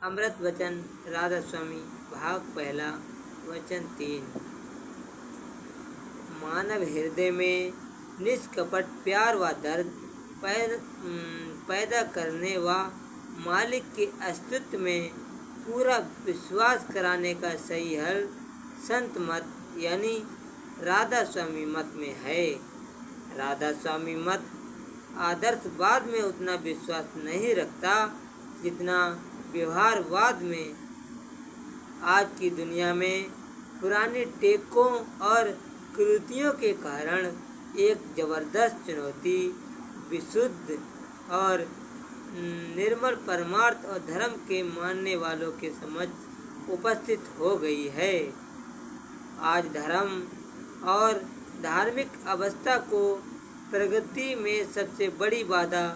अमृत वचन राधा स्वामी भाग पहला वचन 3। मानव हृदय में निष्कपट प्यार व दर्द पैदा करने व मालिक के अस्तित्व में पूरा विश्वास कराने का सही हल संत मत यानी राधा स्वामी मत में है। राधा स्वामी मत आदर्शवाद में उतना विश्वास नहीं रखता जितना व्यवहारवाद में। आज की दुनिया में पुरानी टेकों और कृतियों के कारण एक जबरदस्त चुनौती विशुद्ध और निर्मल परमार्थ और धर्म के मानने वालों के समझ उपस्थित हो गई है। आज धर्म और धार्मिक अवस्था को प्रगति में सबसे बड़ी बाधा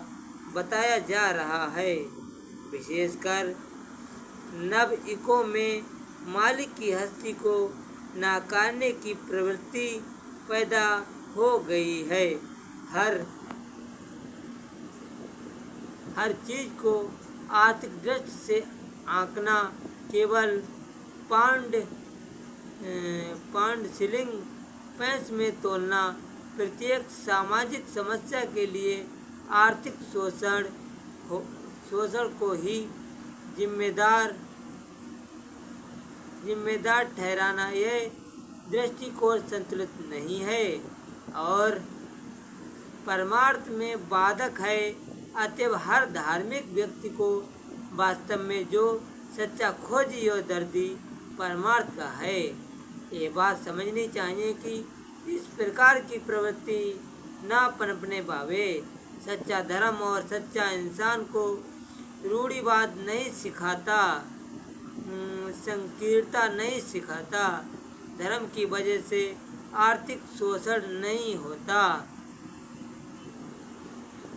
बताया जा रहा है। विशेषकर नवयुगों में मालिक की हस्ती को नकारने की प्रवृत्ति पैदा हो गई है। हर चीज को आर्थिक दृष्टि से आंकना, केवल पाउंड शिलिंग पैसे में तोलना, प्रत्येक सामाजिक समस्या के लिए आर्थिक शोषण को ही जिम्मेदार ठहराना यह दृष्टिकोण संतुलित नहीं है और परमार्थ में बाधक है। अतएव हर धार्मिक व्यक्ति को वास्तव में जो सच्चा खोजी और दर्दी परमार्थ का है, ये बात समझनी चाहिए कि इस प्रकार की प्रवृत्ति न पनपने पावे। सच्चा धर्म और सच्चा इंसान को रूढ़िवाद नहीं सिखाता, संकीर्णता नहीं सिखाता। धर्म की वजह से आर्थिक शोषण नहीं होता,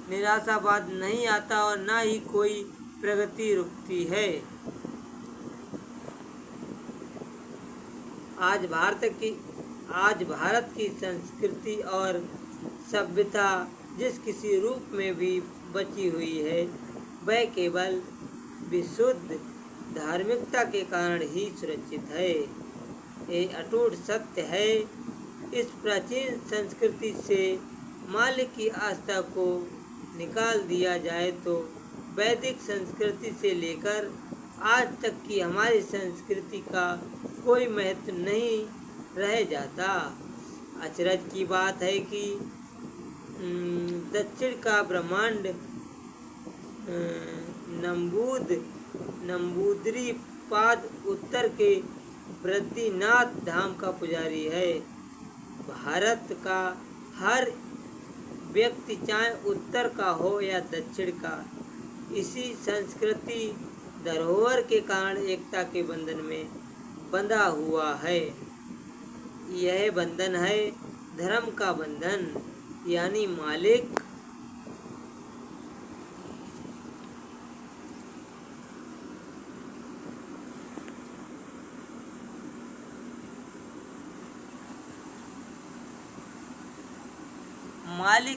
निराशावाद नहीं आता और न ही कोई प्रगति रुकती है। आज भारत की संस्कृति और सभ्यता जिस किसी रूप में भी बची हुई है, वह केवल विशुद्ध धार्मिकता के कारण ही सुरक्षित है। ये अटूट सत्य है। इस प्राचीन संस्कृति से मालिक की आस्था को निकाल दिया जाए तो वैदिक संस्कृति से लेकर आज तक की हमारी संस्कृति का कोई महत्व नहीं रह जाता। अचरज की बात है कि दक्षिण का ब्रह्मांड नंबूदरी पाद उत्तर के बद्रीनाथ धाम का पुजारी है। भारत का हर व्यक्ति चाहे उत्तर का हो या दक्षिण का, इसी संस्कृति धरोहर के कारण एकता के बंधन में बंधा हुआ है। यह बंधन है धर्म का बंधन, यानी मालिक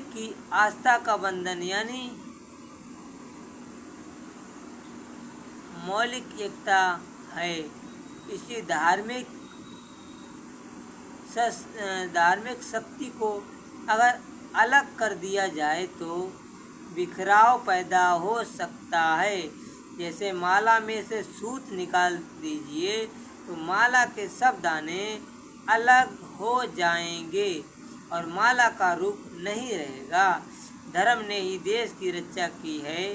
की आस्था का बंधन, यानी मौलिक एकता है। इसी धार्मिक शक्ति को अगर अलग कर दिया जाए तो बिखराव पैदा हो सकता है। जैसे माला में से सूत निकाल दीजिए तो माला के सब दाने अलग हो जाएंगे और माला का रूप नहीं रहेगा। धर्म ने ही देश की रक्षा की है।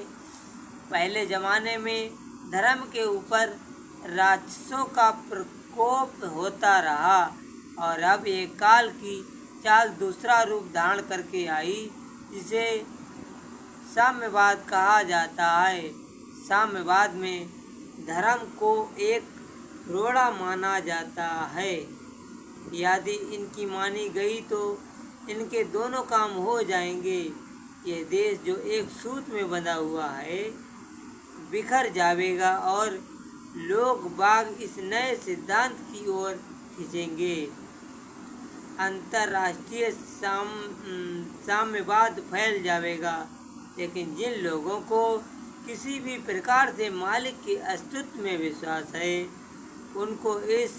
पहले ज़माने में धर्म के ऊपर राक्षसों का प्रकोप होता रहा और अब एक काल की चाल दूसरा रूप धारण करके आई, जिसे साम्यवाद कहा जाता है। साम्यवाद में धर्म को एक रोड़ा माना जाता है। यदि इनकी मानी गई तो इनके दोनों काम हो जाएंगे। ये देश जो एक सूत में बंधा हुआ है बिखर जाएगा और लोग बाग इस नए सिद्धांत की ओर खींचेंगे। अंतर्राष्ट्रीय साम्यवाद फैल जाएगा, लेकिन जिन लोगों को किसी भी प्रकार से मालिक के अस्तित्व में विश्वास है, उनको इस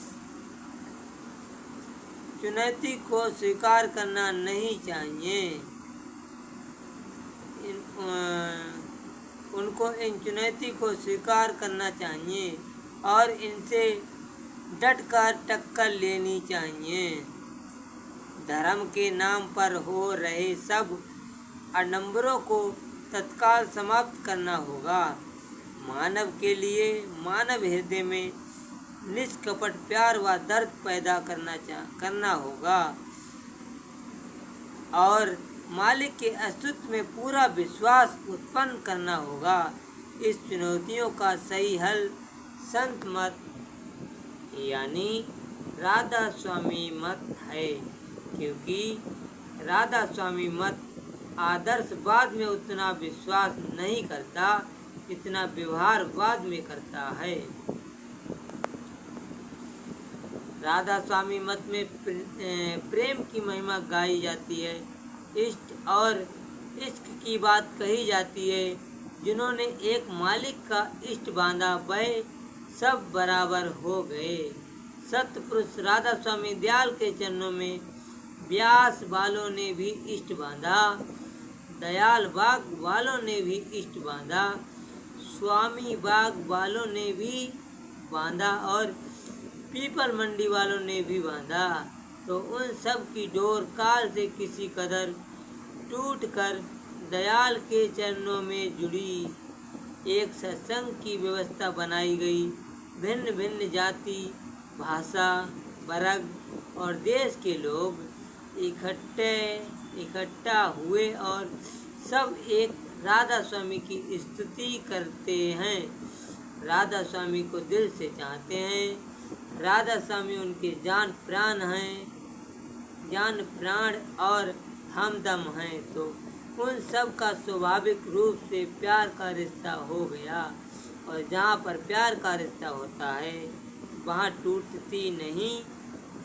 चुनौती को स्वीकार करना नहीं चाहिए। उनको इन चुनौती को स्वीकार करना चाहिए और इनसे डटकर टक्कर लेनी चाहिए। धर्म के नाम पर हो रहे सब आडंबरों को तत्काल समाप्त करना होगा। मानव के लिए मानव हृदय में निष्कपट प्यार व दर्द पैदा करना होगा और मालिक के अस्तित्व में पूरा विश्वास उत्पन्न करना होगा। इस चुनौतियों का सही हल संत मत यानी राधा स्वामी मत है, क्योंकि राधा स्वामी मत आदर्शवाद में उतना विश्वास नहीं करता जितना व्यवहारवाद में करता है। राधा स्वामी मत में प्रेम की महिमा गाई जाती है, इष्ट और इश्क की बात कही जाती है। जिन्होंने एक मालिक का इष्ट बांधा वह सब बराबर हो गए। सतपुरुष राधा स्वामी दयाल के चरणों में व्यास वालों ने भी इष्ट बांधा, दयाल बाग वालों ने भी इष्ट बांधा, स्वामी बाग वालों ने भी बांधा और पीपल मंडी वालों ने भी बांधा। तो उन सब की डोर काल से किसी कदर टूटकर दयाल के चरणों में जुड़ी। एक सत्संग की व्यवस्था बनाई गई। भिन्न भिन्न जाति, भाषा, वर्ग और देश के लोग इकट्ठा हुए और सब एक राधा स्वामी की स्तुति करते हैं, राधा स्वामी को दिल से चाहते हैं। राधा स्वामी उनके जान प्राण हैं, जान प्राण और हमदम हैं। तो उन सब का स्वाभाविक रूप से प्यार का रिश्ता हो गया और जहाँ पर प्यार का रिश्ता होता है वहाँ टूटती नहीं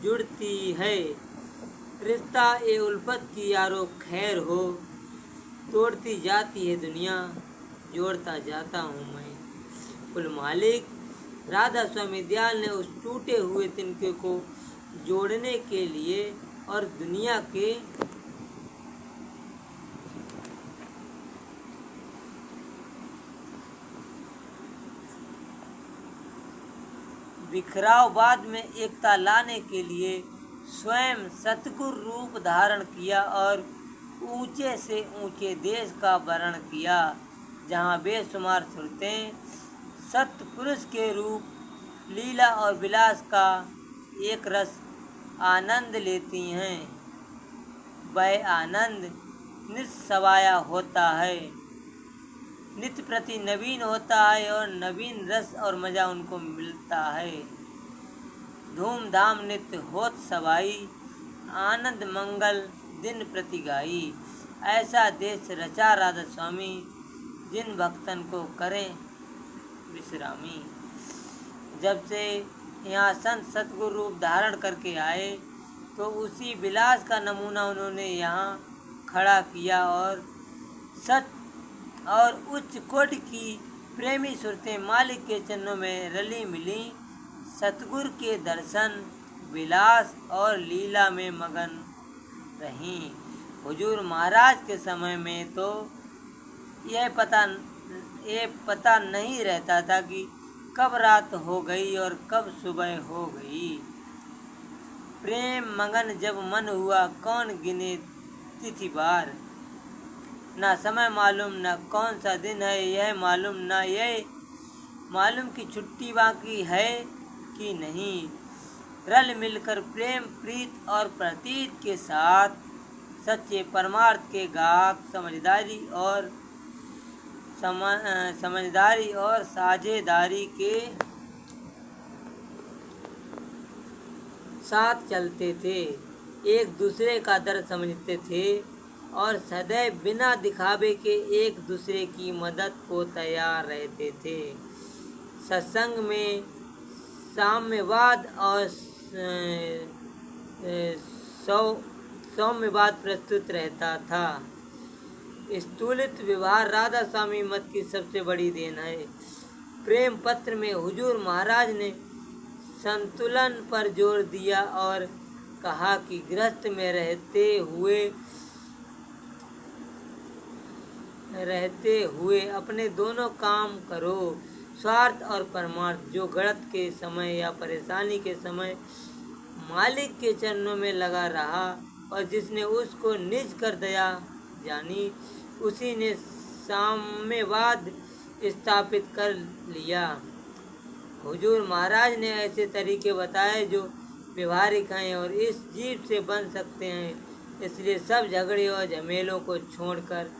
जुड़ती है। रिश्ता ए उल्फत की यारो खैर हो, तोड़ती जाती है दुनिया, जोड़ता जाता हूँ मैं। कुल मालिक राधा स्वामी दयाल ने उस टूटे हुए तिनके को जोड़ने के लिए और दुनिया के बिखराववाद में एकता लाने के लिए स्वयं सतगुरु रूप धारण किया और ऊंचे से ऊंचे देश का वर्ण किया, जहाँ बेशुमार सूरतें सत्पुरुष के रूप लीला और विलास का एक रस आनंद लेती हैं। वह आनंद निस्सवाया होता है, नित्य प्रति नवीन होता है और नवीन रस और मज़ा उनको मिलता है। धूमधाम नित्य होत सवाई, आनंद मंगल दिन प्रति गाई। ऐसा देश रचा राधा स्वामी, जिन भक्तन को करें विश्रामी। जब से यहाँ संत सतगुरु रूप धारण करके आए तो उसी विलास का नमूना उन्होंने यहाँ खड़ा किया और सच और उच्च कोटि की प्रेमी सुरतें मालिक के चरणों में रली मिली। सतगुरु के दर्शन, विलास और लीला में मगन रहीं। हुजूर महाराज के समय में तो यह पता नहीं रहता था कि कब रात हो गई और कब सुबह हो गई। प्रेम मगन जब मन हुआ कौन गिने तिथि बार। ना समय मालूम न कौन सा दिन है, यह मालूम न यह मालूम कि छुट्टी बाकी है कि नहीं। रल मिलकर प्रेम प्रीत और प्रतीत के साथ सच्चे परमार्थ के गाहक समझदारी और साझेदारी के साथ चलते थे, एक दूसरे का दर्द समझते थे और सदैव बिना दिखावे के एक दूसरे की मदद को तैयार रहते थे। सत्संग में साम्यवाद और सौम्यवाद प्रस्तुत रहता था। स्थूलित व्यवहार राधा स्वामी मत की सबसे बड़ी देन है। प्रेम पत्र में हुजूर महाराज ने संतुलन पर जोर दिया और कहा कि गृहस्थ में रहते हुए अपने दोनों काम करो, स्वार्थ और परमार्थ। जो गलत के समय या परेशानी के समय मालिक के चरणों में लगा रहा और जिसने उसको निज कर दया जानी, उसी ने साम्यवाद स्थापित कर लिया। हुजूर महाराज ने ऐसे तरीके बताए जो व्यवहारिक हैं और इस जीव से बन सकते हैं। इसलिए सब झगड़े और झमेलों को छोड़कर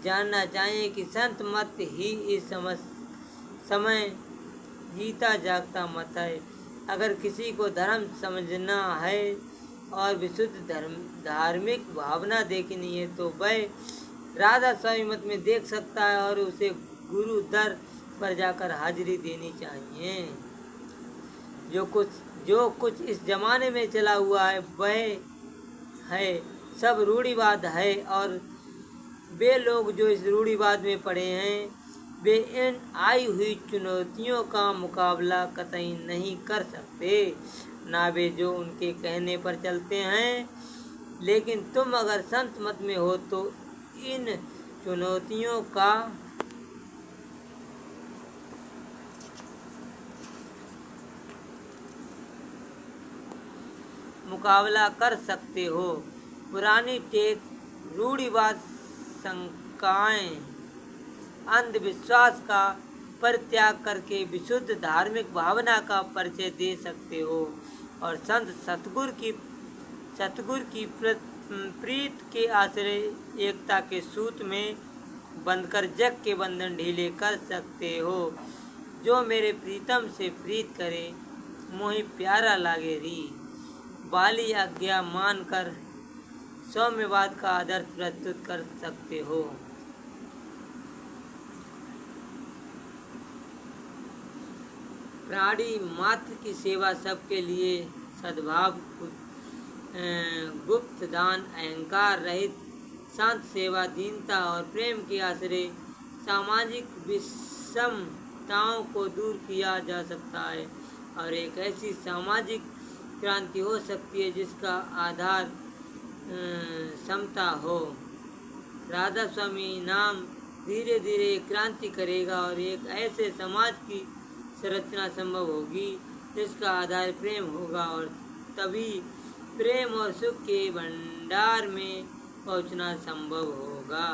जानना चाहिए कि संत मत ही इस समय जीता जागता मत है। अगर किसी को धर्म समझना है और विशुद्ध धार्मिक भावना देखनी है तो वह राधा स्वामी मत में देख सकता है और उसे गुरु दर पर जाकर हाजिरी देनी चाहिए। जो कुछ इस जमाने में चला हुआ है वह है सब रूढ़िवाद है, और वे लोग जो इस रूढ़िवाद में पड़े हैं वे इन आई हुई चुनौतियों का मुकाबला कतई नहीं कर सकते, ना वे जो उनके कहने पर चलते हैं। लेकिन तुम अगर संत मत में हो तो इन चुनौतियों का मुकाबला कर सकते हो। पुरानी टेक, रूढ़िवाद, शंकाएं, अंधविश्वास का परित्याग करके विशुद्ध धार्मिक भावना का परिचय दे सकते हो और संत सतगुरु की प्रीत के आश्रय एकता के सूत में बंधकर जग के बंधन ढीले कर सकते हो। जो मेरे प्रीतम से प्रीत करे मोहि प्यारा लागे री। बाली आज्ञा मानकर सौम्यवाद का आदर्श प्रस्तुत कर सकते हो। प्राणी मात्र की सेवा सबके लिए सद्भाव, गुप्त दान, अहंकार रहित शांत सेवा, दीनता और प्रेम के आश्रय सामाजिक विषमताओं को दूर किया जा सकता है और एक ऐसी सामाजिक क्रांति हो सकती है जिसका आधार समता हो। राधा स्वामी नाम धीरे धीरे क्रांति करेगा और एक ऐसे समाज की संरचना संभव होगी जिसका आधार प्रेम होगा, और तभी प्रेम और सुख के भंडार में पहुंचना संभव होगा।